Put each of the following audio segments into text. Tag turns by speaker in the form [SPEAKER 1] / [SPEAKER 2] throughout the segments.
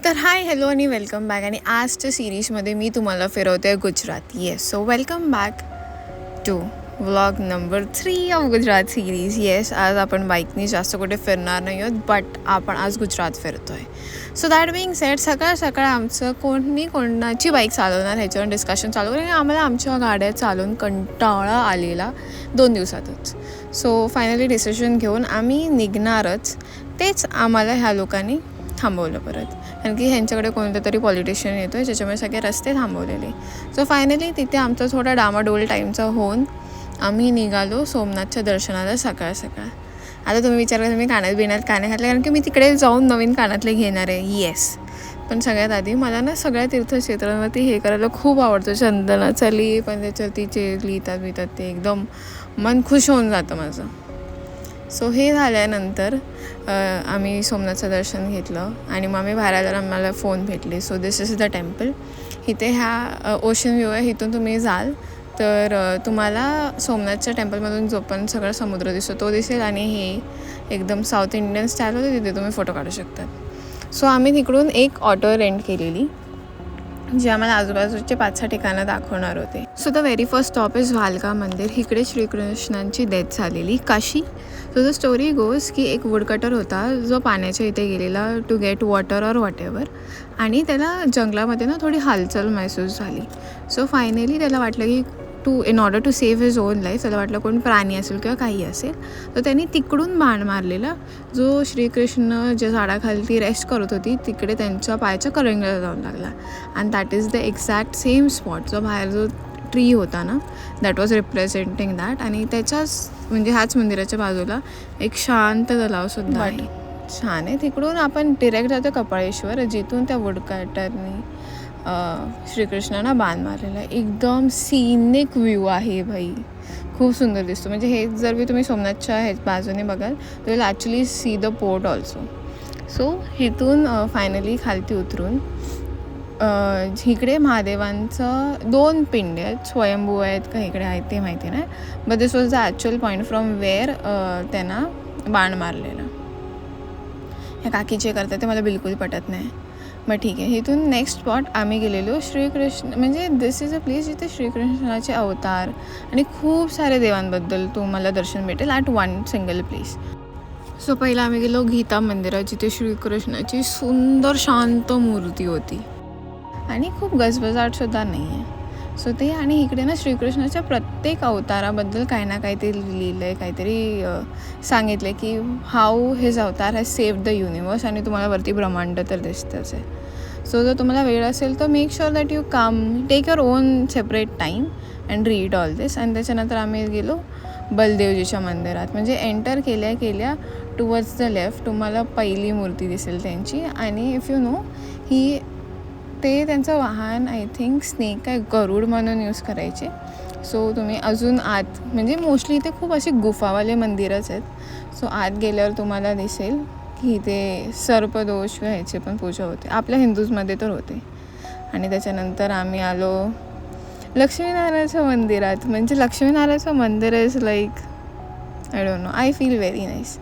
[SPEAKER 1] तर hi hello आणि welcome back. आणि आजच्या सिरीजमध्ये मी तुम्हाला फिरवते Gujarat. Yes, so welcome back to vlog number 3 of Gujarat series. Yes, आज आपण बाईकनी जास्त कुठे फिरणार नाही आहोत, बट आपण आज गुजरात फिरतो आहे. सो दॅट बिंग सेड, सकाळ सकाळ आमचं कोणाची बाईक चालवणार ह्याच्यावर डिस्कशन चालू आहे. आणि आम्हाला आमच्या गाड्या चालवून कंटाळा आलेला 2 दिवसातच. सो फायनली डिसिजन घेऊन आम्ही निघणारच. तेच आम्हाला ह्या लोकांनी थांबवलं परत, कारण की ह्यांच्याकडे कोणतं तरी पॉलिटिशियन येतो आहे, ज्याच्यामुळे सगळे रस्ते थांबवलेले. सो फायनली तिथे आमचा थोडा डामाडोल टाईमचा होऊन आम्ही निघालो सोमनाथच्या दर्शनाला सकाळ सकाळ. आता तुम्ही विचार तुम्ही कानात का नाही घातले, कारण की मी तिकडे जाऊन नवीन कानातले घेणार आहे. येस, पण सगळ्यात आधी मला ना सगळ्या तीर्थक्षेत्रांवरती हे करायला खूप आवडतं. चंदनाचा लेप आणि त्याच्यावरती जे लिहितात ते एकदम मन खुश होऊन जातं माझं. सो हे झाल्यानंतर आम्ही सोमनाथचं दर्शन घेतलं आणि मग आम्ही बाहेर आल्यावर आम्हाला फोन भेटले. So this is the temple. इथे ह्या ओशन व्ह्यू आहे. इथून तुम्ही जाल तर तुम्हाला सोमनाथच्या टेम्पलमधून जो पण सगळा समुद्र दिसतो तो दिसेल. आणि हे एकदम साऊथ इंडियन स्टाईल होते, तिथे तुम्ही फोटो काढू शकतात. सो आम्ही तिकडून एक ऑटो रेंट केलेली, जे आम्हाला आजूबाजूचे 5-6 ठिकाणं दाखवणार होते. So the very first stop is Valka Mandir. इकडे श्रीकृष्णांची डेथ झालेली. Kashi. So the story goes की एक वुडकटर होता जो पाण्याच्या इथे गेलेला to get water or whatever, आणि त्याला जंगलामध्ये ना थोडी हालचाल महसूस झाली. सो फायनली त्याला वाटलं की in order to save his own life, त्याला वाटलं कोण प्राणी असेल किंवा काही असेल, तर त्यांनी तिकडून बाण मारलेला जो श्रीकृष्ण ज्या झाडाखाली रेस्ट करत होती तिकडे त्यांच्या पायाच्या करंगळ्याला जाऊन लागला. And that is the exact same spot जो बाहेर जो ट्री होता ना, दॅट वॉज रिप्रेझेंटिंग दॅट. आणि त्याच्याच म्हणजे ह्याच मंदिराच्या बाजूला एक शांत तलावसुद्धा आहे. छान आहे. तिकडून आपण डिरेक्ट जातो कपाळेश्वर, जिथून त्या वुडकटरनी श्रीकृष्णांना बाण मारलेला आहे. एकदम सिनिक व्ह्यू आहे भाई, खूप सुंदर दिसतो. म्हणजे हे जर मी तुम्ही सोमनाथच्या बाजूने बघाल तर will actually see the port also. So इथून फायनली खालती उतरून इकडे महादेवांचं 2 पिंड आहेत, स्वयंभू आहेत का इकडे आहेत ते माहिती नाही, but this was the actual point from where त्यांना बाण मारलेला. ह्या काकी जे करतात ते मला बिलकुल पटत नाही, मग ठीक आहे. इथून नेक्स्ट स्पॉट आम्ही गेलेलो श्रीकृष्ण, म्हणजे दिस इज अ प्लेस जिथे श्रीकृष्णाचे अवतार आणि खूप सारे देवांबद्दल तुम्हाला दर्शन भेटेल at one single place. So पहिला आम्ही गेलो गीता मंदिरात, जिथे श्रीकृष्णाची सुंदर शांत मूर्ती होती आणि खूप गजबजाटसुद्धा नाही आहे. सो ते, आणि इकडे ना श्रीकृष्णाच्या प्रत्येक अवताराबद्दल काही ना काहीतरी लिहिलं आहे, काहीतरी सांगितलं आहे की हाऊ हिज अवतार हॅज सेव्ड द युनिवर्स. आणि तुम्हाला वरती ब्रह्मांड तर दिसतंच आहे. सो जर तुम्हाला वेळ असेल तर make sure that you come, take your own separate time and read all this. आणि त्याच्यानंतर आम्ही गेलो बलदेवजीच्या मंदिरात. म्हणजे एंटर केल्या टुवर्ड्स द लेफ्ट तुम्हाला पहिली मूर्ती दिसेल त्यांची. आणि इफ यू नो ते त्यांचं वाहन आय थिंक स्नेक आहे, गरुड म्हणून यूज करायचे. सो तुम्ही अजून आत, म्हणजे मोस्टली इथे खूप अशी गुफावाले मंदिरच आहेत. सो आत गेल्यावर तुम्हाला दिसेल की इथे सर्पदोष ह्याची पण पूजा होते, आपल्या हिंदूजमध्ये तर होते. आणि त्याच्यानंतर आम्ही आलो लक्ष्मीनारायणाच्या मंदिरात. म्हणजे लक्ष्मीनारायणाचं मंदिर is like I don't know, I feel very nice.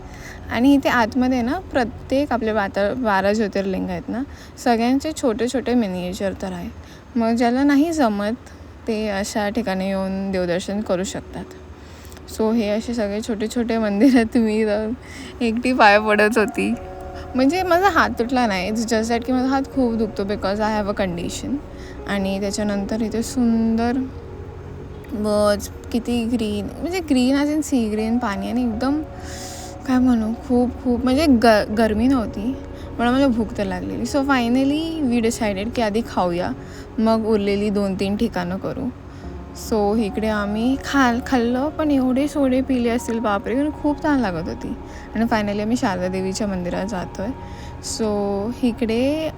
[SPEAKER 1] आणि इथे आतमध्ये ना प्रत्येक आपले 12 ज्योतिर्लिंग आहेत ना, सगळ्यांचे छोटे छोटे मिनिएचर तर आहे. मग ज्याला नाही जमत ते अशा ठिकाणी येऊन देवदर्शन करू शकतात. सो हे असे सगळे छोटे छोटे मंदिरात मी एकटी पाय पडत होती. म्हणजे माझा हात तुटला नाही, इट्स जस्ट दॅट की माझा हात खूप दुखतो because I have a condition. आणि त्याच्यानंतर इथे सुंदर बर्ड्स, किती ग्रीन, म्हणजे green as in sea green पाणी, आणि एकदम काय म्हणू खूप म्हणजे गरमी नव्हती, पण मला भूक तर लागलेली. सो फायनली वी डिसाइडेड की आधी खाऊया, मग उरलेली 2-3 ठिकाणं करू. सो इकडे आम्ही खाल्लं, पण एवढे सोडे पिले असतील बापरे, कारण खूप छान लागत होती. आणि फायनली आम्ही शारदा देवीच्या मंदिरात जातो आहे. सो इकडे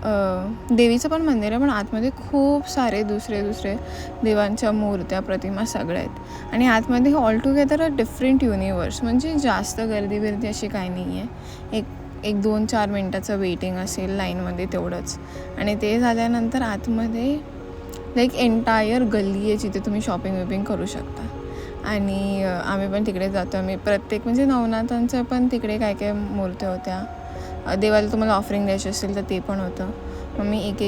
[SPEAKER 1] देवीचं पण मंदिर आहे, पण आतमध्ये खूप सारे दुसरे देवांच्या मूर्त्या, प्रतिमा सगळ्या आहेत. आणि आतमध्ये all together a different universe. म्हणजे जास्त गर्दी अशी काही नाही आहे. एक 2-4 मिनटाचं वेटिंग असेल लाईनमध्ये, तेवढंच. आणि ते झाल्यानंतर आतमध्ये लाईक एंटायर गल्ली आहे जिथे तुम्ही शॉपिंग करू शकता. आणि आम्ही पण तिकडे जातो. आम्ही प्रत्येक म्हणजे नवनाथांच्या पण तिकडे काय मूर्त्या होत्या, देवाला तुम्हाला ऑफरिंग द्यायची असेल तर ते पण होतं. मग मी एक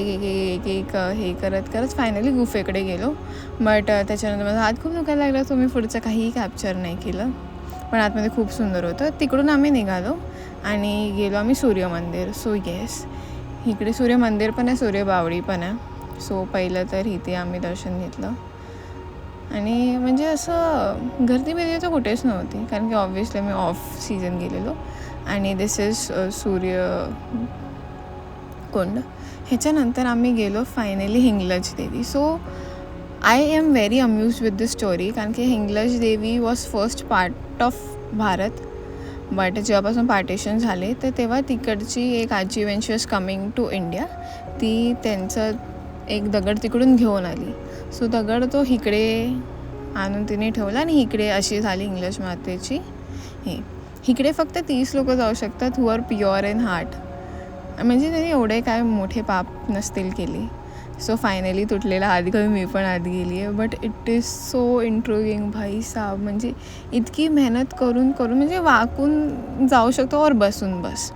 [SPEAKER 1] हे करत करत फायनली गुफेकडे गेलो. बट त्याच्यानंतर माझा हात खूप दुखायला लागला, सो मी पुढचं काहीही कॅप्चर नाही केलं. पण आतमध्ये खूप सुंदर होतं. तिकडून आम्ही निघालो आणि गेलो आम्ही सूर्यमंदिर. सो येस, इकडे सूर्यमंदिर पण आहे, सूर्यबावडी पण आहे. सो पहिलं तर इथे आम्ही दर्शन घेतलं आणि म्हणजे असं गर्दी बिर्दी तर कुठेच नव्हती, कारण की ऑब्व्हियसली मी ऑफ सीझन गेलेलो. आणि दिस इज सूर्य कुंड. ह्याच्यानंतर आम्ही गेलो finally Hinglaj Devi. So I am very amuse with this story, कारण की Hinglaj Devi was first part of Bharat. But जेव्हापासून पार्टिशन झाले तर तेव्हा तिकडची एक आजी when she was coming to India, ती त्यांचं एक दगड तिकडून घेऊन आली. सो दगड तो इकडे आणून तिने ठेवला आणि इकडे अशी झाली इंग्लिश मातेची हे. इकडे फक्त 30 लोक जाऊ शकतात हु आर प्युअर इन हार्ट, म्हणजे त्यांनी एवढे काय मोठे पाप नसतील केले. सो फायनली तुटलेला हात घेऊन मी पण आत गेली आहे. बट इट इज सो इंट्रुगिंग भाई साहब, म्हणजे इतकी मेहनत करून म्हणजे वाकून जाऊ शकतो और बसून बस.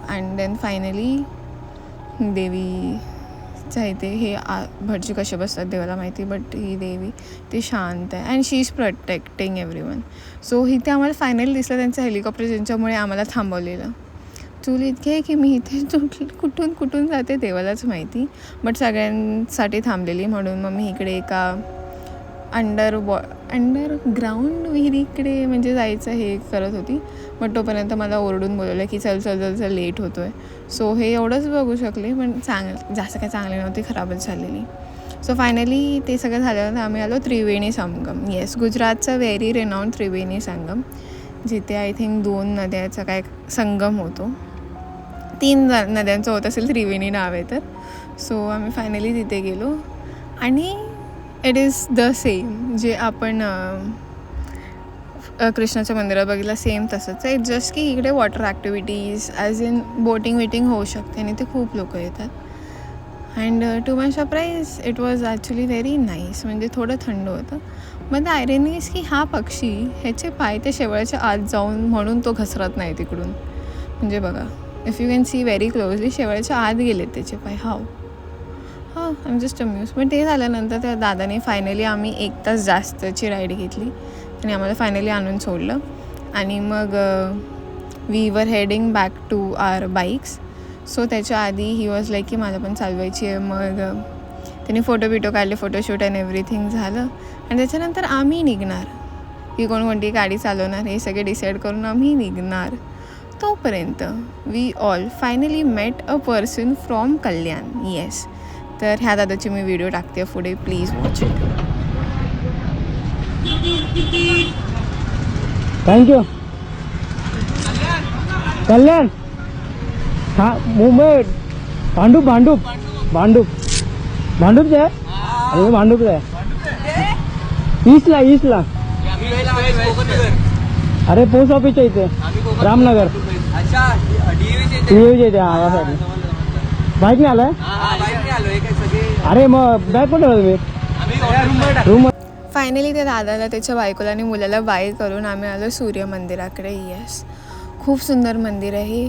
[SPEAKER 1] अँड देन फायनली देवीच्या इथे हे भटजी कसे बसतात देवाला माहिती, बट ही देवी ती शांत आहे and she is protecting everyone. So इथे आम्हाला फायनली दिसलं त्यांचं हेलिकॉप्टर, ज्यांच्यामुळे आम्हाला थांबवलेलं. चूल इतकी आहे की मी इथे कुठून जाते देवालाच माहिती, बट सगळ्यांसाठी थांबलेली. म्हणून मग मी इकडे एका अंडरग्राऊंड विहिरीकडे म्हणजे जायचं हे करत होती. बट तोपर्यंत मला ओरडून बोलवलं की चल लेट होतो आहे. सो हे एवढंच बघू शकले, पण जास्त काही चांगली नव्हती, खराबच झालेली. सो फायनली ते सगळं झाल्यानंतर आम्ही आलो त्रिवेणी संगम. येस, गुजरातचा व्हेरी रेनाऊंड त्रिवेणी संगम, जिथे आय थिंक 2 नद्याचा काय संगम होतो. 3 नद्यांचं होत असेल, त्रिवेणी नाव आहे तर. सो आम्ही फायनली तिथे गेलो आणि इट इज द सेम जे आपण कृष्णाच्या मंदिरात बघितलं, सेम तसंच आहे. जस्ट की इकडे water activities as in boating होऊ शकते आणि ते खूप लोक येतात. And to my surprise it was actually very nice, म्हणजे थोडं थंड होतं. मग द आयरनी इज की हा पक्षी ह्याचे पाय ते शेवळाच्या आत जाऊन म्हणून तो घसरत नाही तिकडून. म्हणजे बघा, if you can see very closely, शेवळाच्या आत गेलेत त्याचे पाय. I am just amuse. पण ते झाल्यानंतर त्या दादाने फायनली आम्ही 1 तास जास्तची राईड घेतली आणि आम्हाला फायनली आणून सोडलं. आणि मग we were heading back to our bikes. So त्याच्या आधी ही वॉज लाईक की मला पण चालवायची आहे. मग त्याने फोटो काढले, फोटोशूट अँड एव्हरीथिंग झालं. आणि त्याच्यानंतर आम्ही निघणार, की कोणती गाडी चालवणार हे सगळे डिसाईड करून आम्ही निघणार. तोपर्यंत we all finally met a person from Kalyan. Yes, तर ह्या दादाची मी व्हिडिओ टाकते पुढे, please watch it.
[SPEAKER 2] Thank you. Kalyan, हा मुंबई, भांडूप भांडूपचं आहे. अरे भांडूपचं आहे, ईस्टला. अरे पोस्ट ऑफिसच्या इथे रामनगर. DAV इथे. हा, यासाठी बाईकने आलाय. अरे मग बॅग पण ठेवला तुम्ही रूम.
[SPEAKER 1] फायनली त्या दादाला, त्याच्या बायकोला आणि मुलाला बाय करून आम्ही आलो सूर्य मंदिराकडे. येस, खूप सुंदर मंदिर आहे.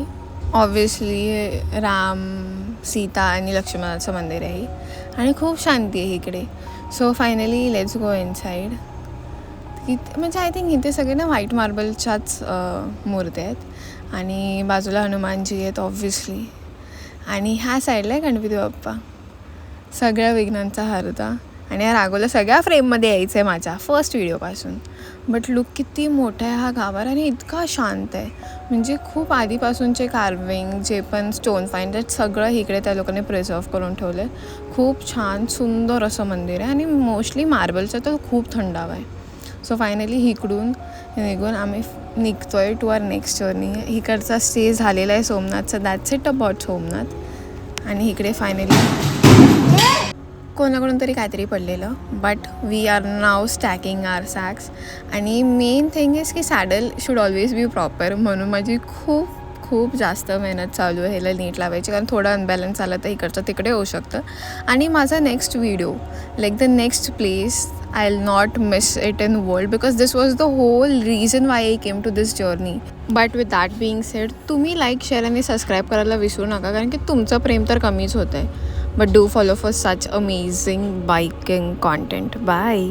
[SPEAKER 1] ऑब्व्हियसली राम, सीता आणि लक्ष्मणाचं मंदिर आहे आणि खूप शांती आहे इकडे. So finally let's go inside. म्हणजे आय थिंक इथे सगळे ना व्हाईट मार्बलच्याच मूर्ती आहेत आणि बाजूला हनुमानजी आहेत ऑब्व्हियसली. आणि ह्या साईडला आहे गणपती बाप्पा, सगळ्या विघ्नांचा हरता. आणि या राघोला सगळ्या फ्रेममध्ये यायचं आहे माझ्या फर्स्ट व्हिडिओपासून. बट लुक किती मोठा आहे हा गाभारा आणि इतका शांत आहे. म्हणजे खूप आधीपासूनचे कार्विंग जे पण स्टोन फाईंड सगळं इकडे त्या लोकांनी प्रिझर्व करून ठेवलं आहे. खूप छान सुंदर असं मंदिर आहे आणि मोस्टली मार्बलचं तर खूप थंडावा आहे. सो फायनली इकडून निघून आम्ही निघतो आहे टू आवर नेक्स्ट जर्नी. इकडचा स्टे झालेला आहे सोमनाथचा. That's it about Somnath. आणि इकडे फायनली कोणाकडून तरी काहीतरी पडलेलं. But we are now stacking our sacks. आणि मेन थिंग इज की saddle should always be proper. म्हणून माझी खूप जास्त मेहनत चालू आहे ह्याला नीट लावायची, कारण थोडा अनबॅलन्स आला तर इकडचं तिकडे होऊ शकतं. आणि माझा next video like the next place I will not miss it in world, because this was the whole reason why I came to this journey. But with that being said तुम्ही like share आणि subscribe करायला विसरू नका कारण की तुमचं प्रेम तर कमीच होतं आहे. But do follow for such amazing biking content. Bye.